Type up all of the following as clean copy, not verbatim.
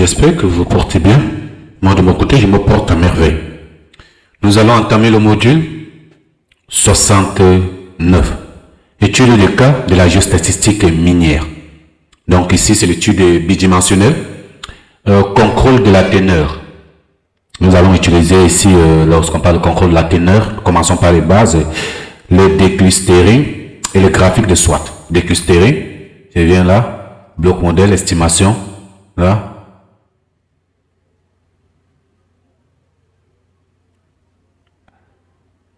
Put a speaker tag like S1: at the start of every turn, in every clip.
S1: j'espère que vous vous portez bien. Moi, de mon côté, je me porte à merveille. Nous allons entamer le module 69. Étude des cas de la géostatistique minière. Donc ici, c'est l'étude bidimensionnelle. Contrôle de la teneur. Nous allons utiliser ici, lorsqu'on parle de contrôle de la teneur, commençons par les bases, le déclustering et le graphique de SWOT. Déclustering, je viens là, bloc modèle, estimation, là.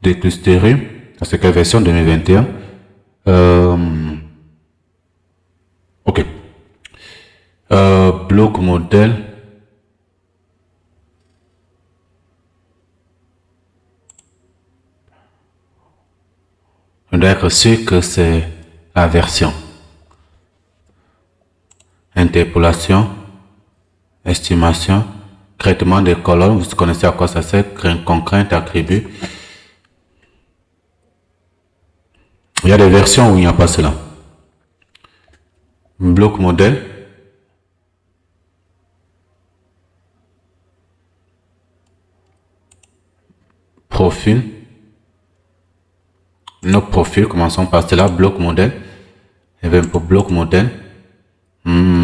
S1: Déclustering, c'est quelle version 2021? Ok. Bloc modèle. On doit être sûr que c'est la version. Interpolation, estimation, traitement des colonnes. Vous connaissez à quoi ça sert? Contrainte, attribut. Il y a des versions où il n'y a pas cela. Bloc modèle. Profil. Nos profils, commençons par cela. Bloc modèle. Et bien pour bloc modèle.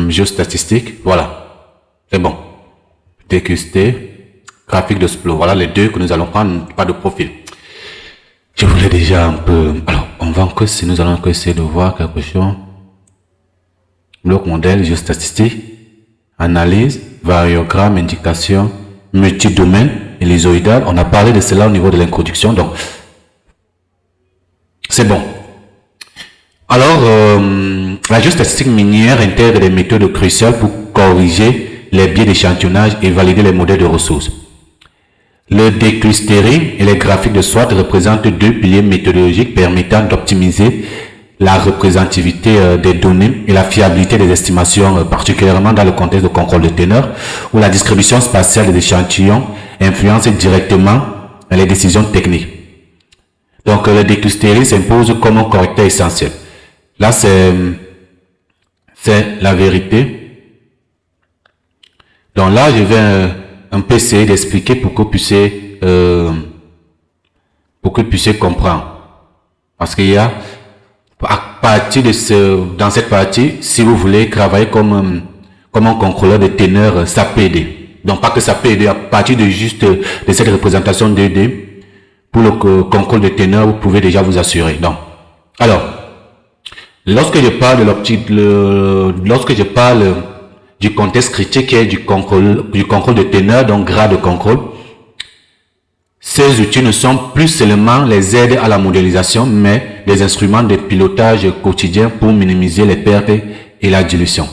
S1: Géostatistique. Voilà. C'est bon. DQST. Graphique de Splo. Voilà les deux que nous allons prendre. Pas de profil. Je voulais déjà un peu... Alors, on va encore essayer, nous allons encore essayer de voir quelque chose. Bloc modèle, géostatistique, analyse, variogramme, indication, multidomaine, ellipsoïdal. On a parlé de cela au niveau de l'introduction, donc c'est bon. Alors, la géostatistique minière intègre des méthodes cruciales pour corriger les biais d'échantillonnage et valider les modèles de ressources. Le déclustering et les graphiques de SWOT représentent deux piliers méthodologiques permettant d'optimiser la représentativité des données et la fiabilité des estimations, particulièrement dans le contexte de contrôle de teneur, où la distribution spatiale des échantillons influence directement les décisions techniques. Donc, le déclustering s'impose comme un correcteur essentiel. Là, c'est la vérité. Donc là, je vais un peu essayer d'expliquer pour que vous puissiez comprendre. Parce qu'il y a, à partir de dans cette partie, si vous voulez travailler comme un contrôleur de teneur, ça peut aider. Donc pas que ça peut aider, à partir de juste de cette représentation 2D, pour le contrôle de teneur, vous pouvez déjà vous assurer. Donc, alors, lorsque je parle de l'optique, lorsque je parle du contexte critique et du contrôle de teneur, donc grade de contrôle, ces outils ne sont plus seulement les aides à la modélisation, mais des instruments de pilotage quotidien pour minimiser les pertes et la dilution.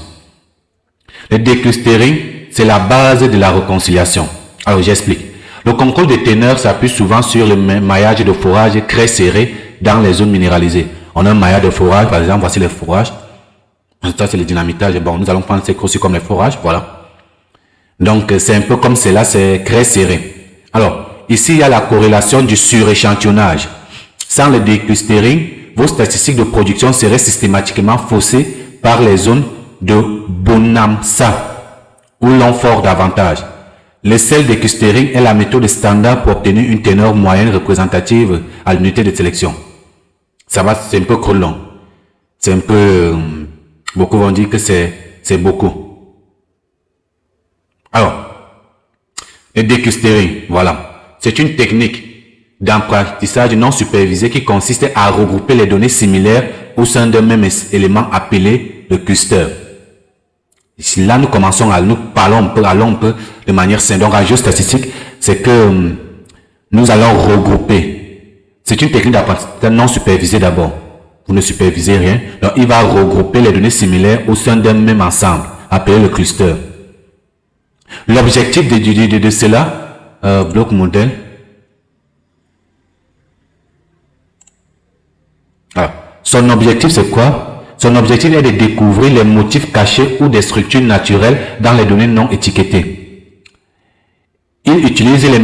S1: Le déclustering, c'est la base de la réconciliation. Alors, j'explique. Le contrôle de teneur s'appuie souvent sur le maillage de forage très serré dans les zones minéralisées. On a un maillage de forage, par exemple, voici les forages. Ça, c'est le dynamitage. Bon, nous allons prendre ces aussi comme les forages, voilà. Donc, c'est un peu comme cela, c'est très serré. Alors, ici, il y a la corrélation du suréchantillonnage. Sans le déclustering, vos statistiques de production seraient systématiquement faussées par les zones de bonanza, où l'on fort davantage. Le seul déclustering est la méthode standard pour obtenir une teneur moyenne représentative à l'unité de sélection. Ça va, c'est un peu trop long. C'est un peu... beaucoup vont dire que c'est beaucoup. Alors, le déclustering, voilà. C'est une technique d'apprentissage non supervisé qui consiste à regrouper les données similaires au sein d'un même élément appelé le cluster. Ici, là, nous commençons à nous allons un peu de manière simple. Donc, en géostatistique, c'est que nous allons regrouper. C'est une technique d'apprentissage non supervisé d'abord. Vous ne supervisez rien. Donc, il va regrouper les données similaires au sein d'un même ensemble, appelé le cluster. L'objectif de cela, bloc modèle. Alors, son objectif, c'est quoi? Son objectif est de découvrir les motifs cachés ou des structures naturelles dans les données non étiquetées. Il utilise les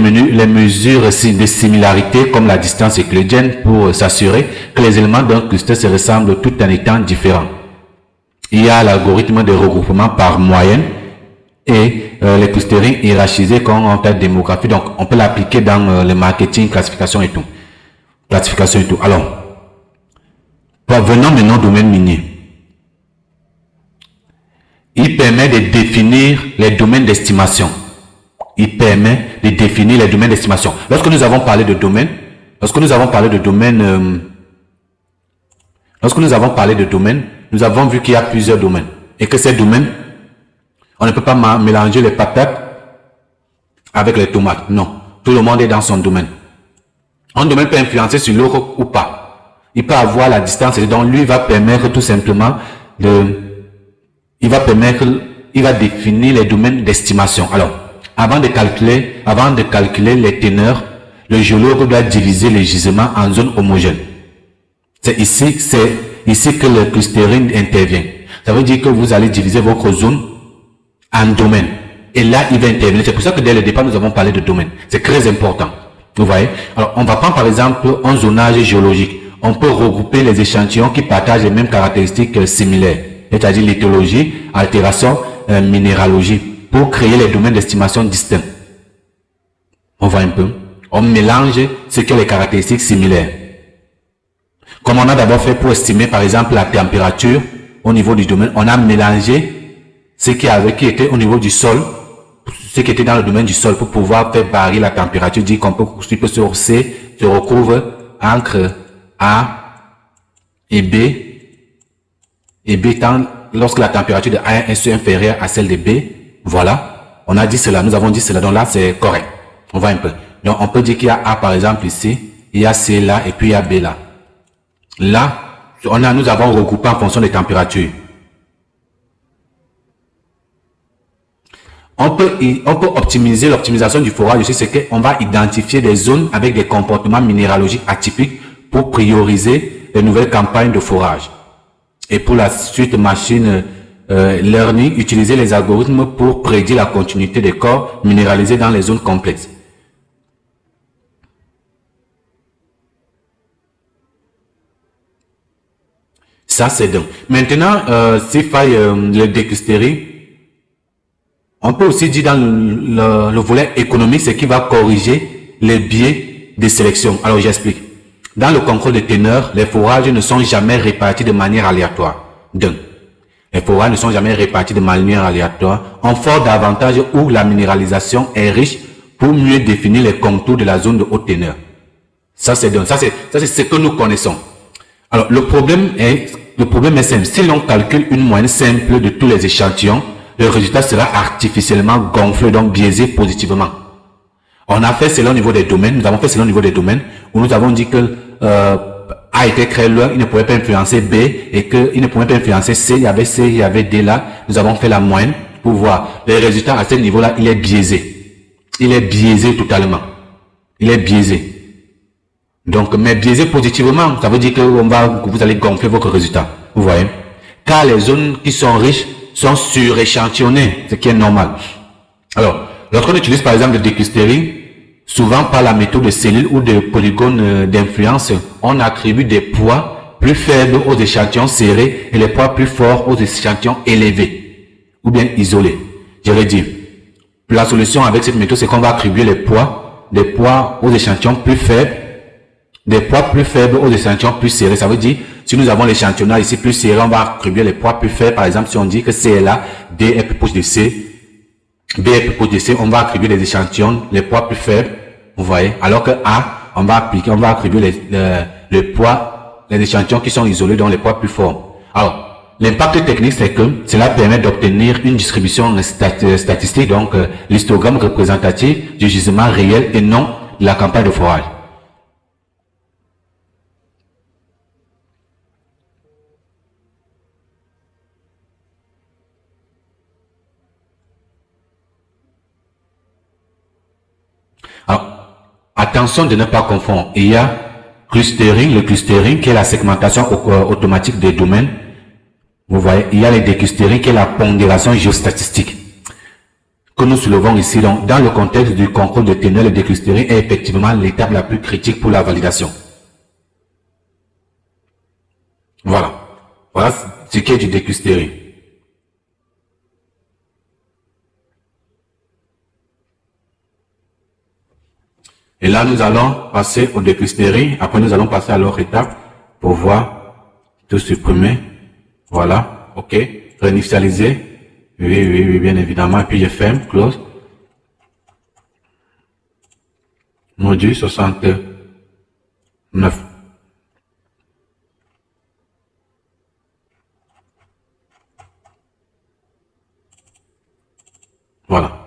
S1: mesures de similarité comme la distance euclidienne pour s'assurer que les éléments d'un cluster se ressemblent tout en étant différents. Il y a l'algorithme de regroupement par moyenne et les clustering hiérarchisés quand on fait démographie. Donc, on peut l'appliquer dans le marketing, classification et tout. Classification et tout. Alors, venons maintenant au domaine minier. Il permet de définir les domaines d'estimation. Il permet de définir les domaines d'estimation. Lorsque nous avons parlé de domaine, nous avons vu qu'il y a plusieurs domaines. Et que ces domaines, on ne peut pas mélanger les patates avec les tomates. Non. Tout le monde est dans son domaine. Un domaine peut influencer sur l'autre ou pas. Il peut avoir la distance. Et donc, lui va permettre tout simplement il va définir les domaines d'estimation. Alors, avant de calculer les teneurs, le géologue doit diviser les gisements en zones homogènes. C'est ici que le clustering intervient. Ça veut dire que vous allez diviser votre zone en domaines. Et là, il va intervenir. C'est pour ça que dès le départ, nous avons parlé de domaine. C'est très important. Vous voyez? Alors, on va prendre par exemple un zonage géologique. On peut regrouper les échantillons qui partagent les mêmes caractéristiques similaires, c'est-à-dire lithologie, altération, minéralogie, pour créer les domaines d'estimation distincts. On voit un peu. On mélange ce qui ont les caractéristiques similaires. Comme on a d'abord fait pour estimer par exemple la température au niveau du domaine, on a mélangé ce qui était au niveau du sol, ce qui était dans le domaine du sol pour pouvoir faire varier la température, dire qu'on peut construire sur C se recouvre entre A et B lorsque la température de A est inférieure à celle de B. Voilà, on a dit cela, nous avons dit cela, donc là c'est correct. On voit un peu. Donc on peut dire qu'il y a A par exemple ici, il y a C là et puis il y a B là. Là, nous avons regroupé en fonction des températures. On peut optimiser l'optimisation du forage aussi, c'est qu'on va identifier des zones avec des comportements minéralogiques atypiques pour prioriser les nouvelles campagnes de forage. Et pour la suite machine learning, utiliser les algorithmes pour prédire la continuité des corps minéralisés dans les zones complexes. Ça, c'est donc. Maintenant, s'il faille le décluster, on peut aussi dire dans le volet économique, c'est qu'il va corriger les biais de sélection. Alors, j'explique. Dans le contrôle de teneur, les forages ne sont jamais répartis de manière aléatoire. Donc, les forages ne sont jamais répartis de manière aléatoire. On fort davantage où la minéralisation est riche pour mieux définir les contours de la zone de haute teneur. Ça, c'est ce que nous connaissons. Alors, le problème est simple. Si l'on calcule une moyenne simple de tous les échantillons, le résultat sera artificiellement gonflé, donc biaisé positivement. On a fait cela au niveau des domaines. Nous avons fait cela au niveau des domaines où nous avons dit que A était très loin, il ne pouvait pas influencer B et qu'il ne pouvait pas influencer C. Il y avait C, il y avait D là. Nous avons fait la moyenne pour voir. Le résultat à ce niveau-là, il est biaisé. Il est biaisé totalement. Il est biaisé. Donc, mais biaisé positivement, ça veut dire que vous allez gonfler votre résultat. Vous voyez? Car les zones qui sont riches sont suréchantillonnées, ce qui est normal. Alors, lorsqu'on utilise par exemple le déclustering, souvent par la méthode de cellules ou de polygones d'influence, on attribue des poids plus faibles aux échantillons serrés et les poids plus forts aux échantillons élevés ou bien isolés. Je vais dire, la solution avec cette méthode, c'est qu'on va attribuer des poids aux échantillons plus faibles, des poids plus faibles aux échantillons plus serrés. Ça veut dire, si nous avons l'échantillonnage ici plus serré, on va attribuer les poids plus faibles. Par exemple, si on dit que C est là, D est plus proche de C, B est plus proche de C, on va attribuer les échantillons, les poids plus faibles. Vous voyez? Alors que A, on va attribuer les poids, les échantillons qui sont isolés, dans les poids plus forts. Alors, l'impact technique, c'est que cela permet d'obtenir une distribution statistique, donc l'histogramme représentatif du gisement réel et non de la campagne de forage. Alors, attention de ne pas confondre. Il y a le clustering qui est la segmentation automatique des domaines. Vous voyez, il y a les déclustering qui est la pondération géostatistique que nous soulevons ici. Donc, dans le contexte du contrôle de teneur, le déclustering est effectivement l'étape la plus critique pour la validation. Voilà. Voilà ce qui est du déclustering. Et là, nous allons passer au déclusterie. Après, nous allons passer à l'autre étape pour voir tout supprimer. Voilà. OK. Réinitialiser. Oui, bien évidemment. Et puis, je ferme, close. Module 69. Voilà.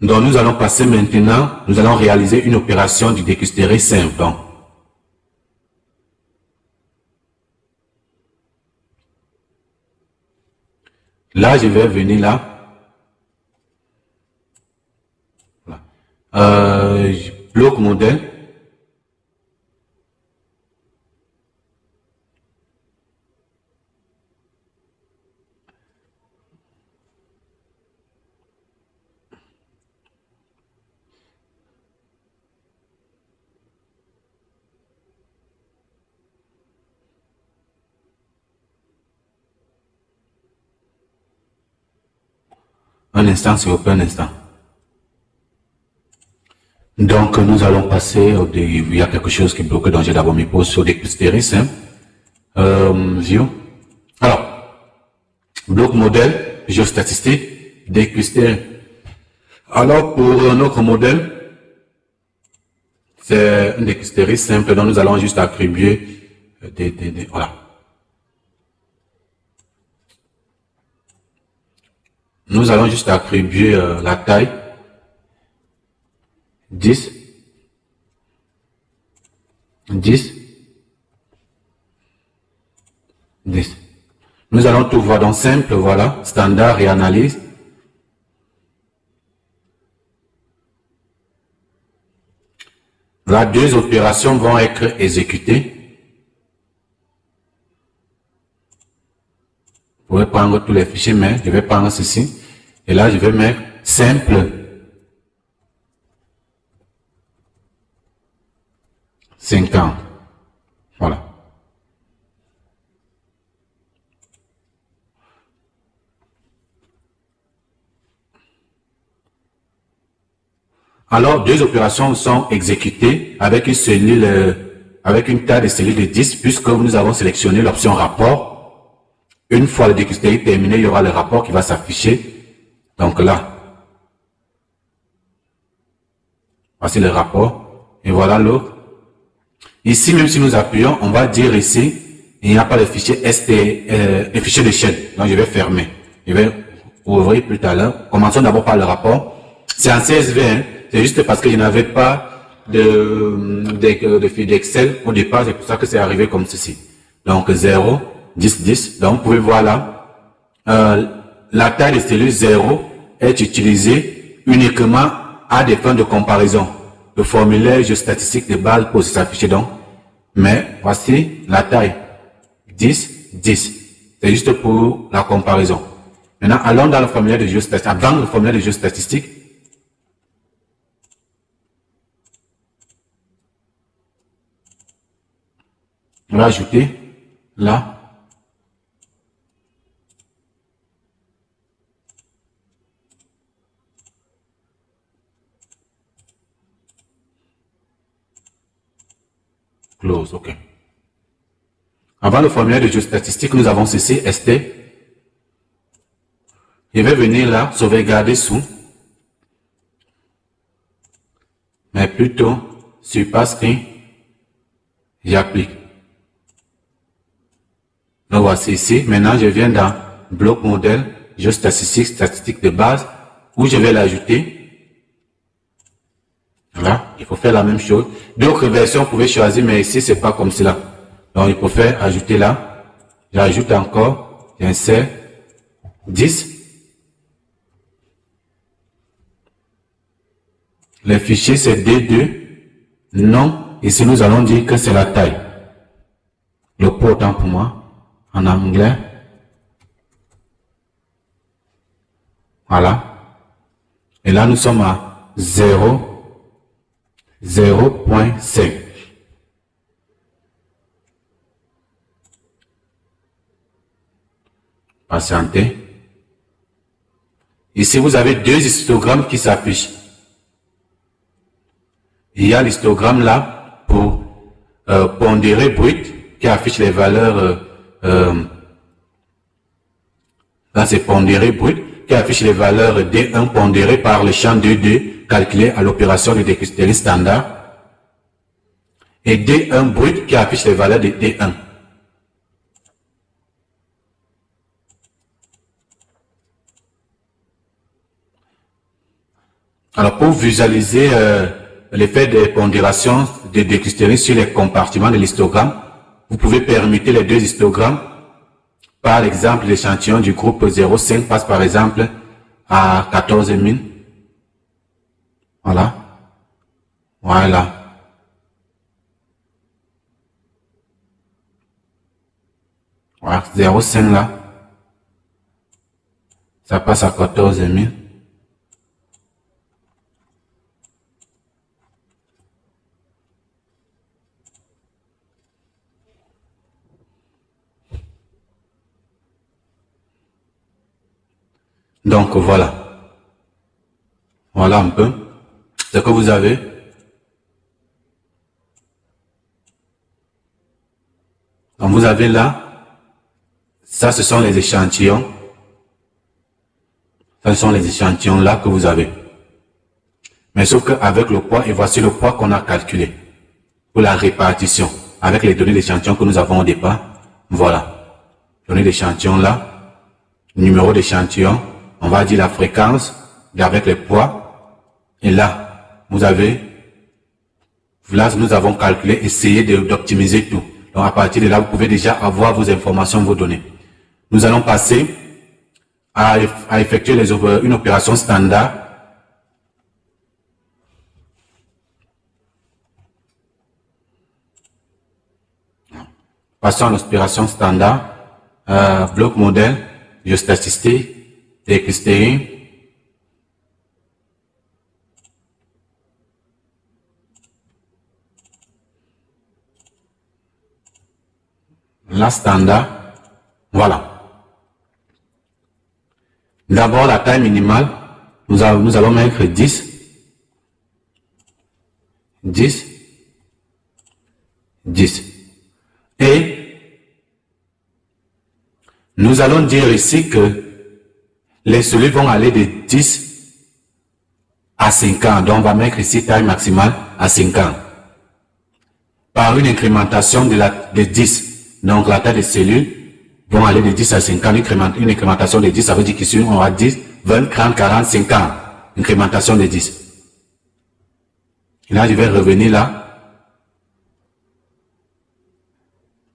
S1: Donc, nous allons passer maintenant, nous allons réaliser une opération du déclusterie simple. Donc, là, je vais venir là. Voilà. Bloc modèle. Un instant, s'il vous plaît, un instant. Donc, nous allons passer il y a quelque chose qui bloque, donc j'ai d'abord mis pause sur déclusterie simple. View. Alors, bloc modèle, géostatistique, déclusterie. Alors, pour notre modèle, c'est une déclusterie simple, donc nous allons juste attribuer voilà. Nous allons juste attribuer la taille 10, 10, 10. Nous allons tout voir dans simple, voilà, standard et analyse. Là, deux opérations vont être exécutées. Vous pouvez prendre tous les fichiers, mais je vais prendre ceci. Et là, je vais mettre simple 50. Voilà. Alors, deux opérations sont exécutées avec une cellule, avec une taille de cellule de 10, puisque nous avons sélectionné l'option rapport. Une fois le déclusterie terminé, il y aura le rapport qui va s'afficher. Donc là, voici le rapport. Et voilà l'autre. Ici, même si nous appuyons, on va dire ici, il n'y a pas de fichier ST, le fichier de chaîne. Donc, je vais fermer. Je vais ouvrir plus tard. Commençons d'abord par le rapport. C'est en CSV, hein. C'est juste parce que je n'avais pas de fil d'Excel au départ. C'est pour ça que c'est arrivé comme ceci. Donc, 0, 10, 10. Donc, vous pouvez voir là, la taille de cellule 0 est utilisée uniquement à des fins de comparaison. Le formulaire géostatistique de base pour s'afficher donc. Mais voici la taille. 10, 10. C'est juste pour la comparaison. Maintenant, allons dans le formulaire de géostatistique. Avant le formulaire de géostatistique, on va ajouter là. Close, OK. Avant le formulaire de géostatistique, nous avons ceci, ST. Je vais venir là, sauvegarder sous. Mais plutôt, sur passe-screen, j'applique. Donc voici ici. Maintenant, je viens dans bloc modèle, géostatistique, statistique de base, où je vais l'ajouter. Voilà, il faut faire la même chose. D'autres versions, vous pouvez choisir, mais ici, c'est pas comme cela. Donc, il faut faire ajouter là. J'ajoute encore, j'insère 10. Le fichier, c'est D2. Non. Ici, nous allons dire que c'est la taille. Le port, autant pour moi, en anglais. Voilà. Et là, nous sommes à 0.5. Patientez. Ici, vous avez deux histogrammes qui s'affichent. il y a l'histogramme là pour pondérer brut qui affiche les valeurs. Là, c'est pondéré brut qui affiche les valeurs D1 pondérées par le champ 2D calculé à l'opération de décrypterie standard. Et D1 brut qui affiche les valeurs de D1. Alors, pour visualiser l'effet des pondérations de décrypterie sur les compartiments de l'histogramme, vous pouvez permuter les deux histogrammes. Par exemple, l'échantillon du groupe 0,5 passe par exemple à 14 000. Voilà. Voilà. Voilà, 0,5 là. Ça passe à 14 000. Donc voilà. Voilà un peu ce que vous avez. Donc vous avez là, ça ce sont les échantillons. Ce sont les échantillons là que vous avez. Mais sauf qu'avec le poids, et voici le poids qu'on a calculé pour la répartition avec les données d'échantillon que nous avons au départ. Voilà. Données d'échantillon là, numéro d'échantillon, on va dire la fréquence avec les poids. Et là, vous avez, là nous avons calculé, essayé d'optimiser tout. Donc à partir de là, vous pouvez déjà avoir vos informations, vos données. Nous allons passer à effectuer une opération standard. Passons à l'opération standard. Bloc modèle, géostatistique, décrypterie. La standard. Voilà. D'abord, la taille minimale. Nous allons mettre 10. 10. 10. Et nous allons dire ici que les cellules vont aller de 10 à 50. Donc, on va mettre ici taille maximale à 50. Par une incrémentation de 10. Donc, la taille des cellules vont aller de 10 à 50. Une incrémentation de 10, ça veut dire qu'ici, on aura 10, 20, 30, 40, 50. Incrémentation de 10. Et là, je vais revenir là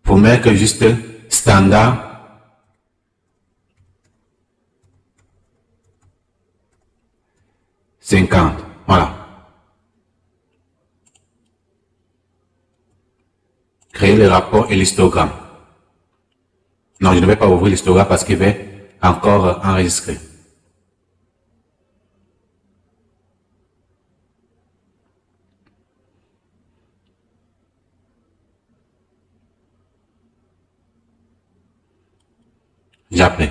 S1: pour mettre juste standard. Voilà. Créer le rapport et l'histogramme. Non, je ne vais pas ouvrir l'histogramme parce qu'il va encore enregistrer. J'ai appelé.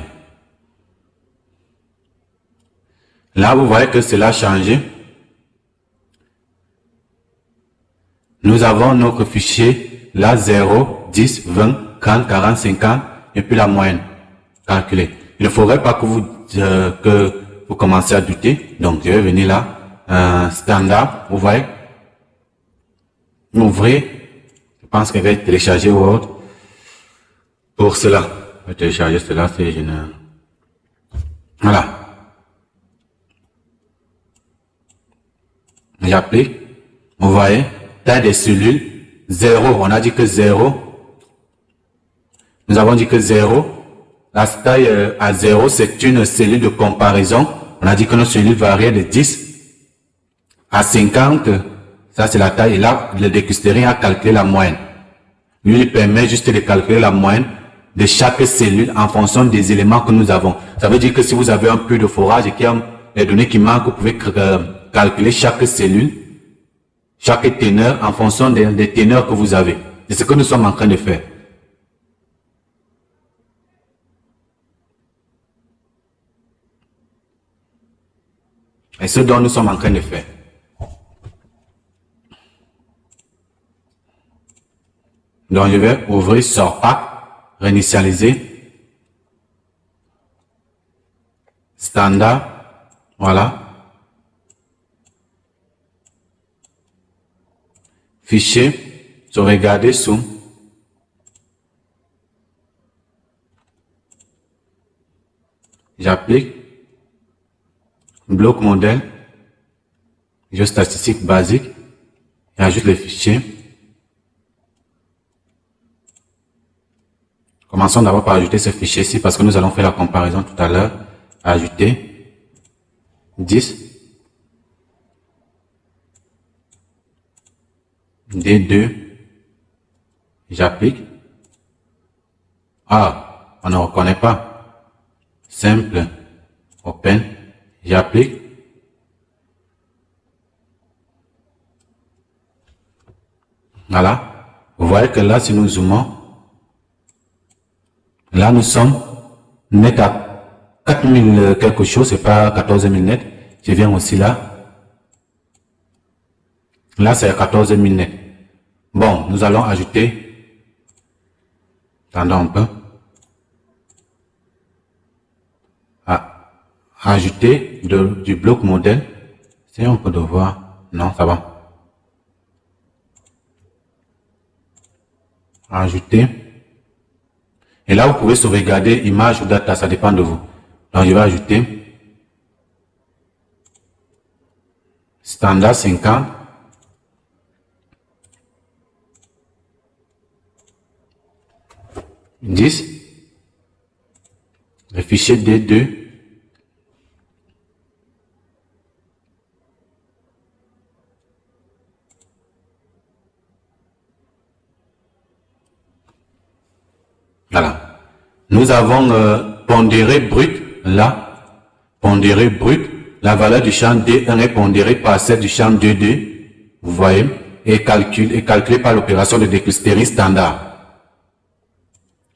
S1: Là, vous voyez que cela a changé. Nous avons notre fichier, là, 0, 10, 20, 30, 40, 50, et puis la moyenne calculée. Il ne faudrait pas que vous commencez à douter. Donc, je vais venir là, standard, vous voyez. Ouvrez. Je pense qu'elle va télécharger Word. Pour cela, je vais télécharger cela, c'est génial. Voilà. J'applique. Vous voyez, taille des cellules, 0. On a dit que 0. Nous avons dit que 0. La taille à 0, c'est une cellule de comparaison. On a dit que nos cellules variaient de 10 à 50. Ça, c'est la taille. Et là, le décrypterie a calculé la moyenne. Lui, il permet juste de calculer la moyenne de chaque cellule en fonction des éléments que nous avons. Ça veut dire que si vous avez un peu de forage et qu'il y a les données qui manquent, vous pouvez calculer chaque cellule, chaque teneur en fonction des teneurs que vous avez. C'est ce que nous sommes en train de faire. Et ce dont nous sommes en train de faire. Donc, je vais ouvrir sort pack, réinitialiser, standard, voilà. Fichier, sauvegarder sous. J'applique. Bloc modèle. Géostatistique basique. Et ajoute les fichiers. Commençons d'abord par ajouter ce fichier-ci parce que nous allons faire la comparaison tout à l'heure. Ajouter. 10. D2. J'applique. Ah, on ne reconnaît pas. Simple. Open. J'applique. Voilà. Vous voyez que là, si nous zoomons, là, nous sommes net à 4000 quelque chose, c'est pas 14 000 net. Je viens aussi là. Là, c'est 14 000 net. Bon, nous allons ajouter. Attendons un peu. Ajouter du bloc modèle. Si on peut devoir. Non, ça va. Ajouter. Et là, vous pouvez sauvegarder image ou data, ça dépend de vous. Donc, je vais ajouter standard 50. Le fichier D2. Voilà. Nous avons pondéré brut, là, pondéré brut. La valeur du champ D1 est pondérée par celle du champ D2, vous voyez, et calculée par l'opération de déclustering standard.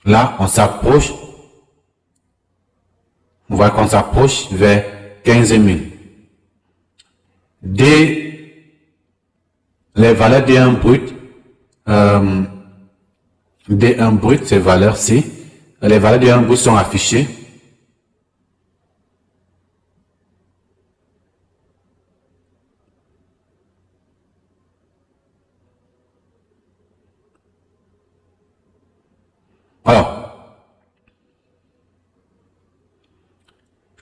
S1: Là, on s'approche, on voit qu'on s'approche vers 15 000. Les valeurs D1 brut, D1 brut, ces valeurs-ci, les valeurs D1 brut sont affichées. Alors,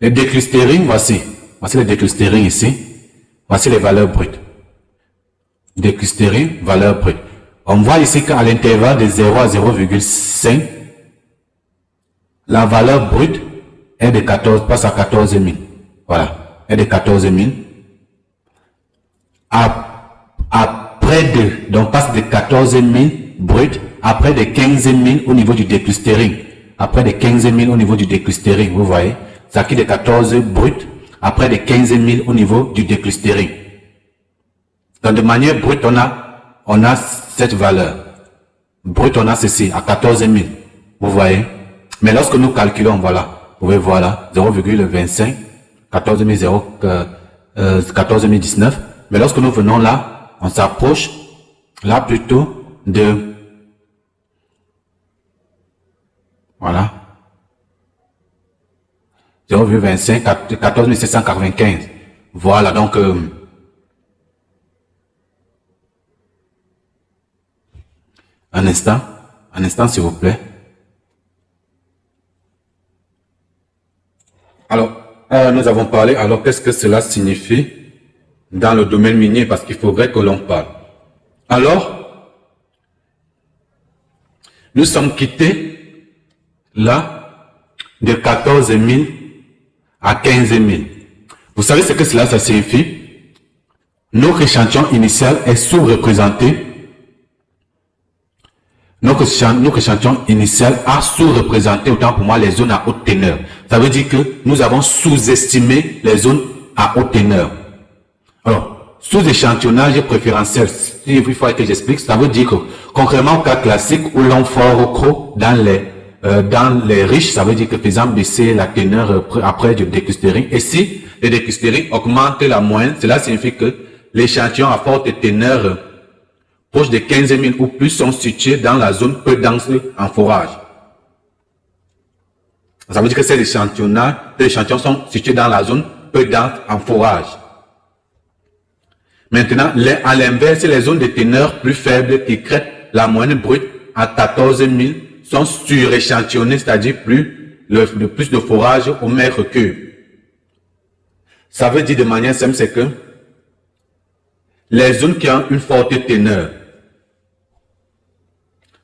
S1: les déclustering, voici les déclustering ici. Voici les valeurs brutes. Déclustering, valeur brute. On voit ici qu'à l'intervalle de 0 à 0,5, la valeur brute est de 14, passe à 14 000. Voilà, est de 14 000. Donc passe de 14 000 brut, après de 15 000 au niveau du déclustering. Après de 15 000 au niveau du déclustering, vous voyez. Ça qui de 14 brut, après de 15 000 au niveau du déclustering. Donc de manière brute, on a cette valeur. Brut, on a ceci, à 14 000. Vous voyez. Mais lorsque nous calculons, voilà, vous pouvez voir là, 0,25, 14 019. Mais lorsque nous venons là, on s'approche là plutôt de, voilà, 0,25, 14 795. Voilà, donc, un instant s'il vous plaît. Alors, nous avons parlé, alors qu'est-ce que cela signifie dans le domaine minier, parce qu'il faudrait que l'on parle. Alors, nous sommes quittés là de 14 000 à 15 000. Vous savez ce que cela ça signifie? Notre échantillon initial est sous-représenté. Notre échantillon initial a sous-représenté, autant pour moi, les zones à haute teneur. Ça veut dire que nous avons sous-estimé les zones à haute teneur. Alors, sous-échantillonnage préférentiel, il faut que j'explique, ça veut dire que, concrètement au cas classique où l'on fort au creux dans les riches, ça veut dire que, par exemple, baisser la teneur après du déclustering. Et si le déclustering augmente la moyenne, cela signifie que l'échantillon à forte teneur proches de 15 000 ou plus sont situés dans la zone peu dense en forage. Ça veut dire que ces échantillons sont situés dans la zone peu dense en forage. Maintenant, à l'inverse, les zones de teneur plus faibles qui créent la moyenne brute à 14 000 sont suréchantillonnées, c'est-à-dire plus de forage au mètre cube. Ça veut dire de manière simple, c'est que les zones qui ont une forte teneur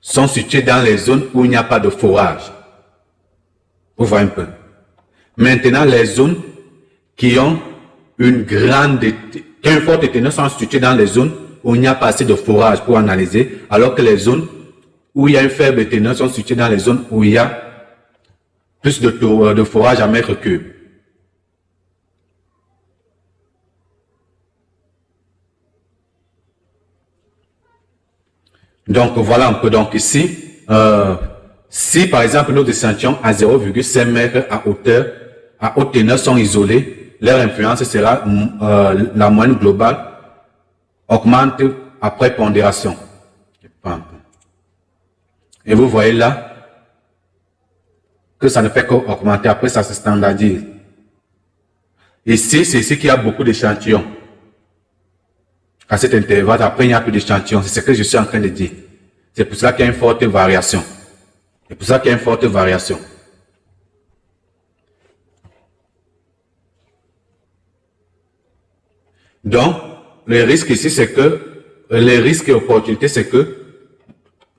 S1: sont situées dans les zones où il n'y a pas de forage. Vous voyez un peu. Maintenant, les zones qui ont une forte teneur sont situées dans les zones où il n'y a pas assez de forage pour analyser, alors que les zones où il y a une faible teneur sont situées dans les zones où il y a plus de forage à mètre cube. Donc voilà un peu. Donc ici, si par exemple nos échantillons à 0,5 mètres à haute teneur sont isolés, leur influence sera la moyenne globale augmente après pondération. Et vous voyez là que ça ne fait qu'augmenter, après ça se standardise. Ici, c'est ici qu'il y a beaucoup d'échantillons. À cet intervalle, après il n'y a plus d'échantillons. C'est ce que je suis en train de dire. C'est pour cela qu'il y a une forte variation. C'est pour ça qu'il y a une forte variation. Donc, le risque ici, c'est que, les risques et opportunités, c'est que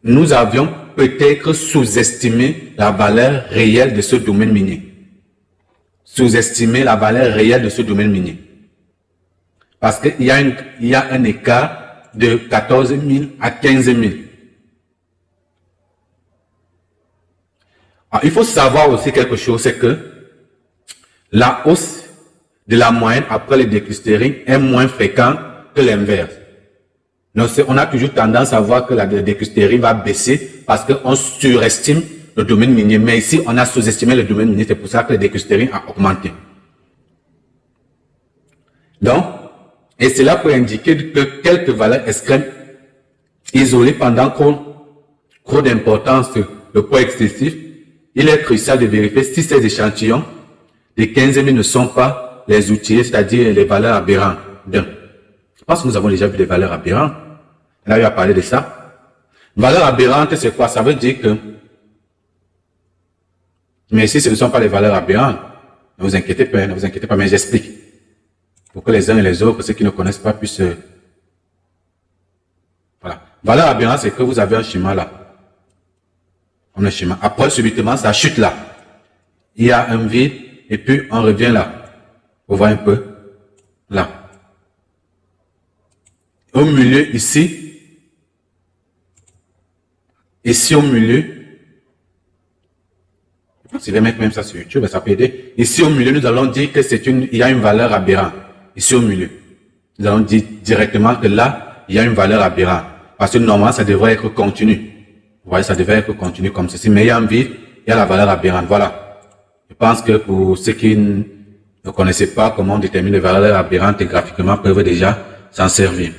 S1: nous avions peut-être sous-estimé la valeur réelle de ce domaine minier. Sous-estimé la valeur réelle de ce domaine minier. Parce qu'il y a un écart de 14 000 à 15 000. Alors, il faut savoir aussi quelque chose, c'est que la hausse de la moyenne après le déclustering est moins fréquente que l'inverse. Donc, on a toujours tendance à voir que la déclustering va baisser parce qu'on surestime le domaine minier. Mais ici, on a sous-estimé le domaine minier. C'est pour ça que le déclustering a augmenté. Donc, et cela peut indiquer que quelques valeurs extrêmes isolées pendant trop d'importance, le poids excessif, il est crucial de vérifier si ces échantillons de 15 000 ne sont pas les outils, c'est-à-dire les valeurs aberrantes. Je pense que nous avons déjà vu des valeurs aberrantes. On a eu à parler de ça. Valeur aberrante, c'est quoi? Ça veut dire que, mais si ce ne sont pas les valeurs aberrantes, ne vous inquiétez pas, mais j'explique. Pour que les uns et les autres, ceux qui ne connaissent pas, puissent... Voilà. Valeur aberrante, c'est que vous avez un schéma là. Un schéma. Après, subitement, ça chute là. Il y a un vide, et puis on revient là. Vous voyez un peu? Là. Au milieu, ici au milieu, je pense que je vais mettre même ça sur YouTube, ça peut aider. Ici au milieu, nous allons dire que il y a une valeur aberrante. Ici au milieu. Nous allons dire directement que là, il y a une valeur aberrante. Parce que normalement, ça devrait être continu. Vous voyez, ça devrait être continu comme ceci. Mais il y a un vide, il y a la valeur aberrante. Voilà. Je pense que pour ceux qui ne connaissaient pas comment on détermine les valeurs aberrantes graphiquement, peuvent déjà s'en servir.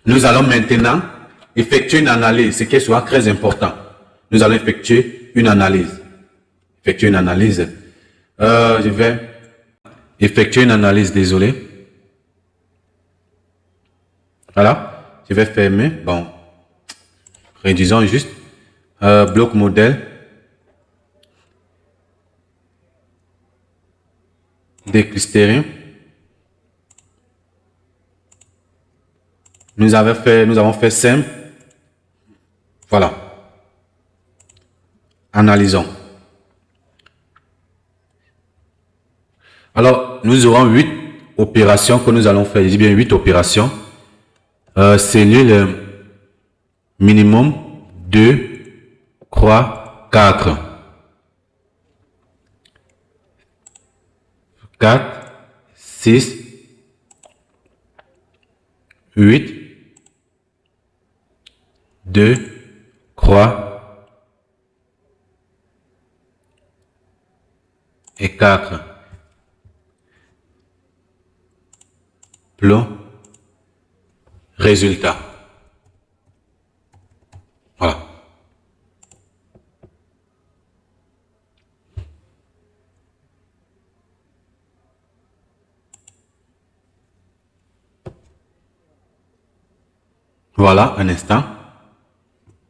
S1: Nous allons maintenant effectuer une analyse, ce qui est souvent très important. Nous allons effectuer une analyse. Je vais effectuer une analyse, désolé. Voilà, je vais fermer. Bon, réduisons juste. Bloc modèle. Déclustering. Nous avons fait simple. Voilà. Analysons. Alors, nous aurons 8 opérations que nous allons faire. Je dis bien 8 opérations. Cellule minimum 2, croix 4. 4, 6, 8, 2, croix et 4. Plot. Résultat. Voilà. Voilà, un instant.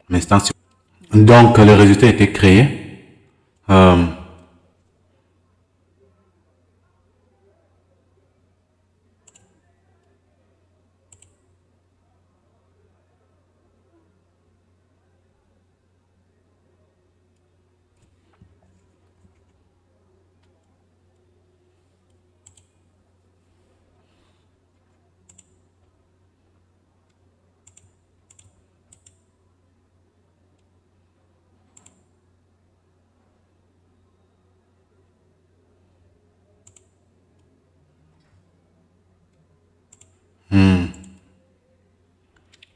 S1: Un instant. Donc, le résultat a été créé.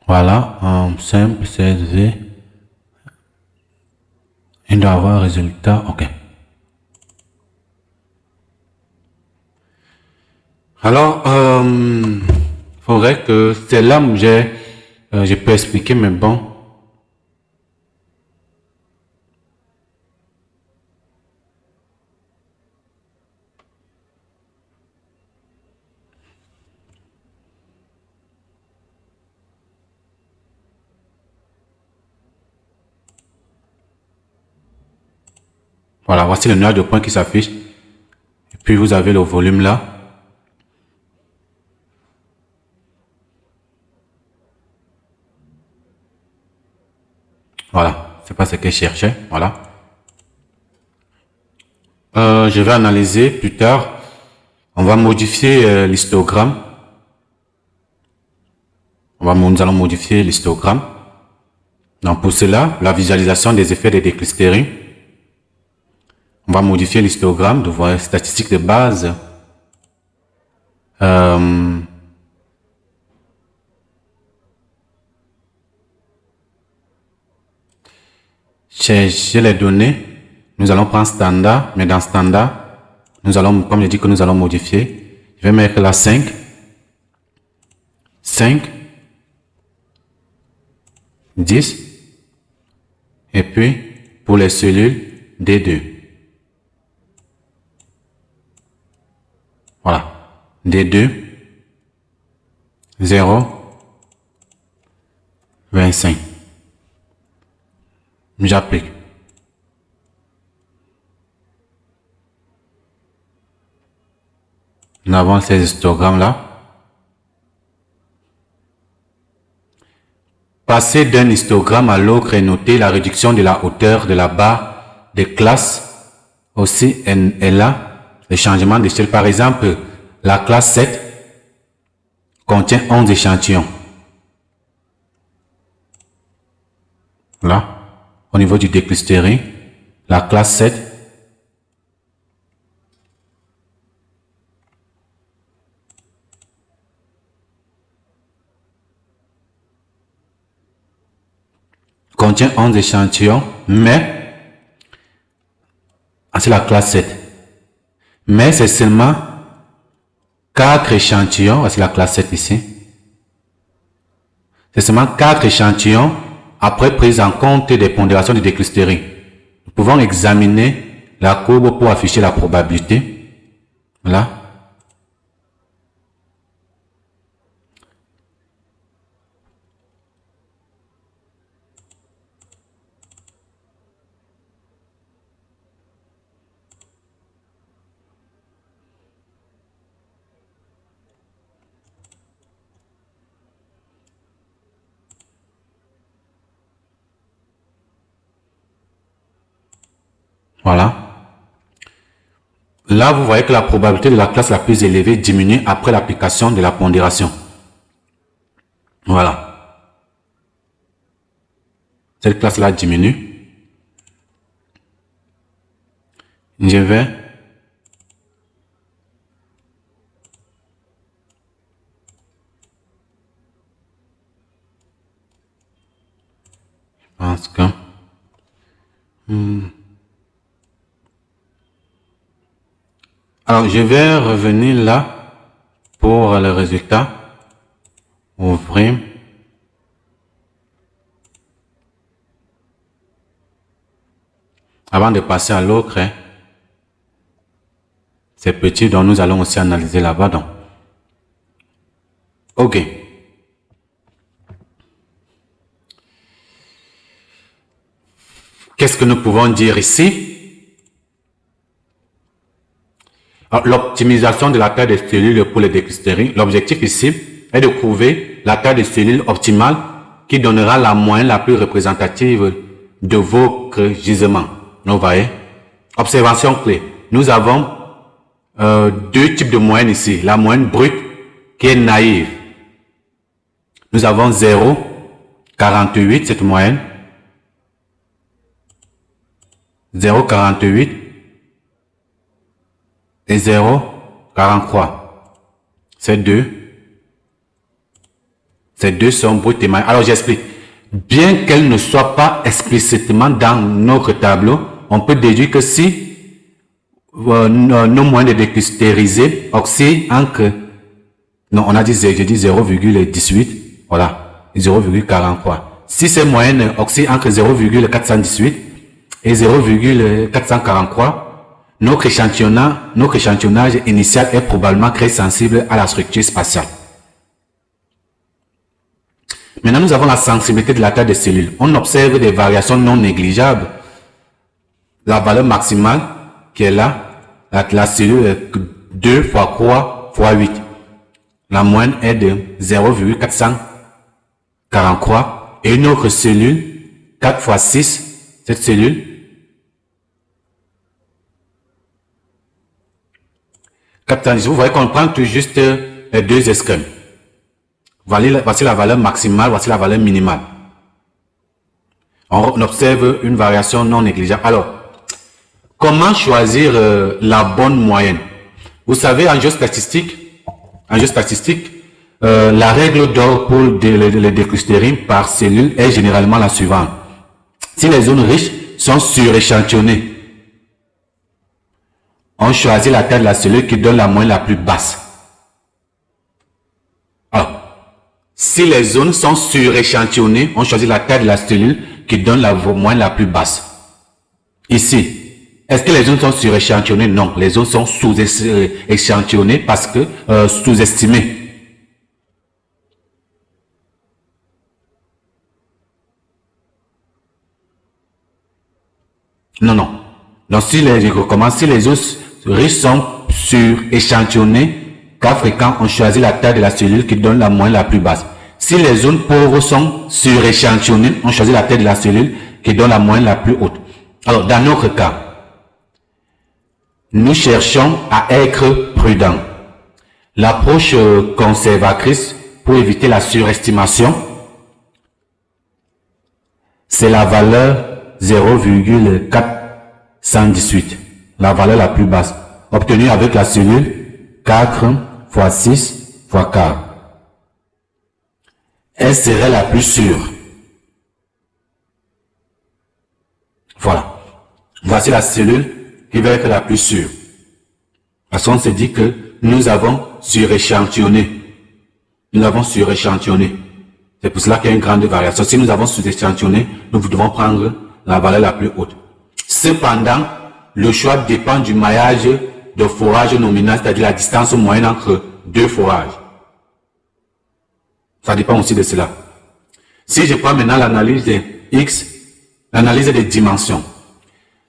S1: Voilà, simple, CSV. Il doit avoir un résultat. OK. Alors, faudrait que c'est là où je peux expliquer, mais bon. Voilà, voici le nuage de points qui s'affiche. Et puis, vous avez le volume là. Voilà, c'est pas ce que je cherchais. Voilà. Je vais analyser plus tard. On va modifier l'histogramme. Nous allons modifier l'histogramme. Donc, pour cela, la visualisation des effets de déclustering. On va modifier l'histogramme de voir statistiques de base. Chercher les données. Nous allons prendre standard, mais dans standard, nous allons, comme je dis que nous allons modifier. Je vais mettre la 5. 5. 10. Et puis, pour les cellules, D2. Voilà. D2. 0. 25. J'applique. Nous avons ces histogrammes-là. Passer d'un histogramme à l'autre et noter la réduction de la hauteur de la barre de classe aussi est là. Le changement d'échelle. Par exemple, la classe 7 contient 11 échantillons. Là, au niveau du déclustering, la classe 7 contient 11 échantillons, mais c'est la classe 7. Mais c'est seulement 4 échantillons, c'est la classe 7 ici. C'est seulement 4 échantillons après prise en compte des pondérations du déclustering. Nous pouvons examiner la courbe pour afficher la probabilité. Voilà. Voilà. Là, vous voyez que la probabilité de la classe la plus élevée diminue après l'application de la pondération. Voilà. Cette classe-là diminue. Je vais pense que Alors, je vais revenir là pour le résultat. Ouvrir. Avant de passer à l'autre, hein, c'est petit, donc nous allons aussi analyser là-bas. Donc, ok. Qu'est-ce que nous pouvons dire ici? L'optimisation de la taille des cellules pour le déclustering. L'objectif ici est de trouver la taille de cellules optimale qui donnera la moyenne la plus représentative de vos gisements. Vous voyez? Observation clé. Nous avons deux types de moyennes ici. La moyenne brute qui est naïve. Nous avons 0,48 cette moyenne. 0,48 et 0,43. Ces deux sont brutes et naïves. Alors j'explique. Bien qu'elles ne soient pas explicitement dans notre tableau, on peut déduire que si nos moyennes de déclustérisées oscillent entre, non, on a dit, j'ai dit 0,18, voilà, 0,43. Si ces moyennes oscillent entre 0,418 et 0,443, notre échantillonnage initial est probablement très sensible à la structure spatiale. Maintenant, nous avons la sensibilité de la taille des cellules. On observe des variations non négligeables. La valeur maximale qui est là, la cellule est 2 fois 3 fois 8. La moyenne est de 0,443. Et une autre cellule, 4 fois 6, cette cellule, 410. Vous voyez qu'on prend tout juste les deux esquèmes. Voici la valeur maximale, voici la valeur minimale. On observe une variation non négligeable. Alors, comment choisir la bonne moyenne? Vous savez, en géostatistique, la règle d'or pour le déclustering par cellule est généralement la suivante. Si les zones riches sont suréchantillonnées, on choisit la taille de la cellule qui donne la moyenne la plus basse. Alors, si les zones sont suréchantillonnées, on choisit la taille de la cellule qui donne la moyenne la plus basse. Ici, est-ce que les zones sont suréchantillonnées? Non, les zones sont sous-échantillonnées parce que sous-estimées. Non. Donc, si les zones riches sont suréchantillonnées, cas fréquent, on choisit la taille de la cellule qui donne la moyenne la plus basse. Si les zones pauvres sont suréchantillonnées, on choisit la taille de la cellule qui donne la moyenne la plus haute. Alors, dans notre cas, nous cherchons à être prudents. L'approche conservatrice pour éviter la surestimation, c'est la valeur 0,418, la valeur la plus basse, obtenue avec la cellule 4 fois 6 fois 4. Elle serait la plus sûre. Voilà. Voici la cellule qui va être la plus sûre. Parce qu'on se dit que nous avons suréchantillonné. C'est pour cela qu'il y a une grande variation. Si nous avons sous-échantillonné, nous devons prendre la valeur la plus haute. Cependant, le choix dépend du maillage de forage nominal, c'est-à-dire la distance moyenne entre deux forages. Ça dépend aussi de cela. Si je prends maintenant l'analyse des X, l'analyse des dimensions,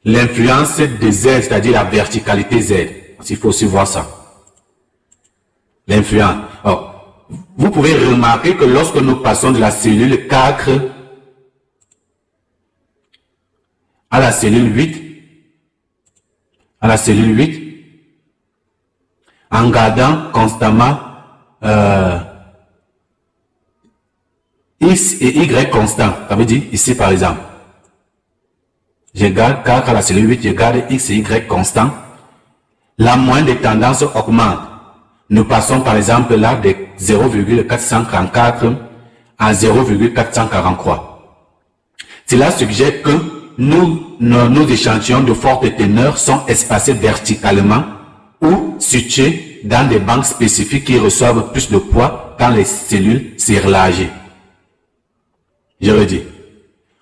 S1: l'influence de Z, c'est-à-dire la verticalité Z, il faut aussi voir ça. L'influence. Alors, vous pouvez remarquer que lorsque nous passons de la cellule 4 à la cellule 8, en gardant constamment X et Y constants, ça veut dire ici par exemple, je garde 4 à la cellule 8, je garde X et Y constants, la moyenne des tendances augmente. Nous passons par exemple là de 0,434 à 0,443. Cela suggère que nos échantillons de forte teneur sont espacés verticalement ou situés dans des banques spécifiques qui reçoivent plus de poids quand les cellules s'érlargissent. Je redis.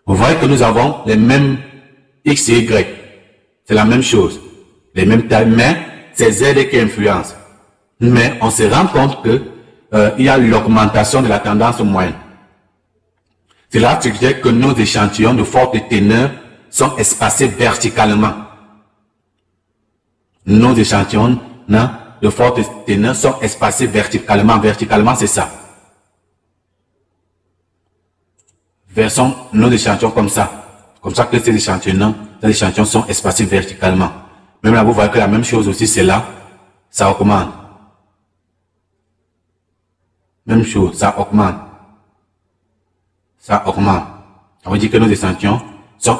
S1: Vous voyez que nous avons les mêmes X et Y. C'est la même chose. Les mêmes tailles, mais c'est Z qui influence. Mais on se rend compte que il y a l'augmentation de la tendance moyenne. Cela suggère que nos échantillons de forte teneur sont espacés verticalement. Nos échantillons de forte teneur sont espacés verticalement. Verticalement, c'est ça. Versons nos échantillons comme ça. Comme ça que ces échantillons sont espacés verticalement. Même là, vous voyez que la même chose aussi, c'est là. Ça augmente. Même chose, ça augmente. Ça augmente. Ça veut dire que nos échantillons sont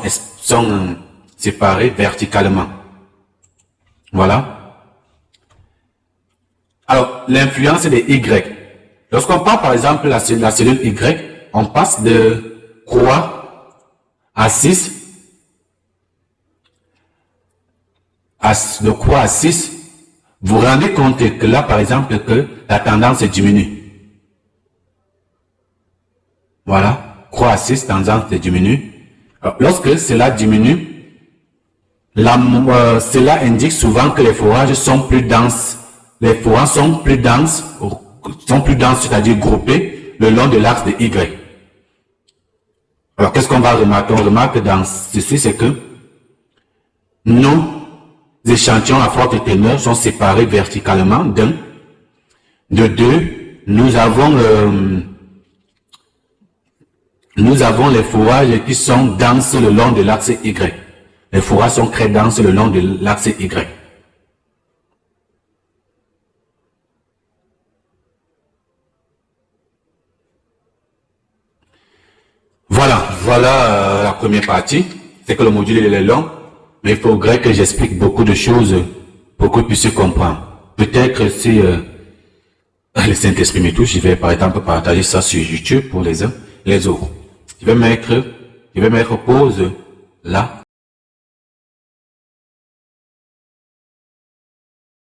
S1: séparés verticalement. Voilà. Alors, l'influence des Y. Lorsqu'on parle par exemple de la cellule Y, on passe de croix à 6, de croix à 6. Vous vous rendez compte que là, par exemple, que la tendance diminue. Voilà, croix à 6, tendance diminue. Alors, lorsque cela diminue, cela indique souvent que les fourrages sont plus denses. Les fourrages sont plus denses, c'est-à-dire groupés le long de l'axe de Y. Alors, qu'est-ce qu'on va remarquer? On remarque dans ceci, c'est que nos échantillons à forte teneur sont séparés verticalement d'un. De deux, nous avons les fourrages qui sont denses le long de l'axe Y. Les fourrages sont très denses le long de l'axe Y. Voilà la première partie. C'est que le module il est long, mais il faudrait que j'explique beaucoup de choses pour que vous puissiez comprendre. Peut-être si le Saint-Esprit me touche, je vais par exemple partager ça sur YouTube pour les uns et les autres. Je vais mettre pause là.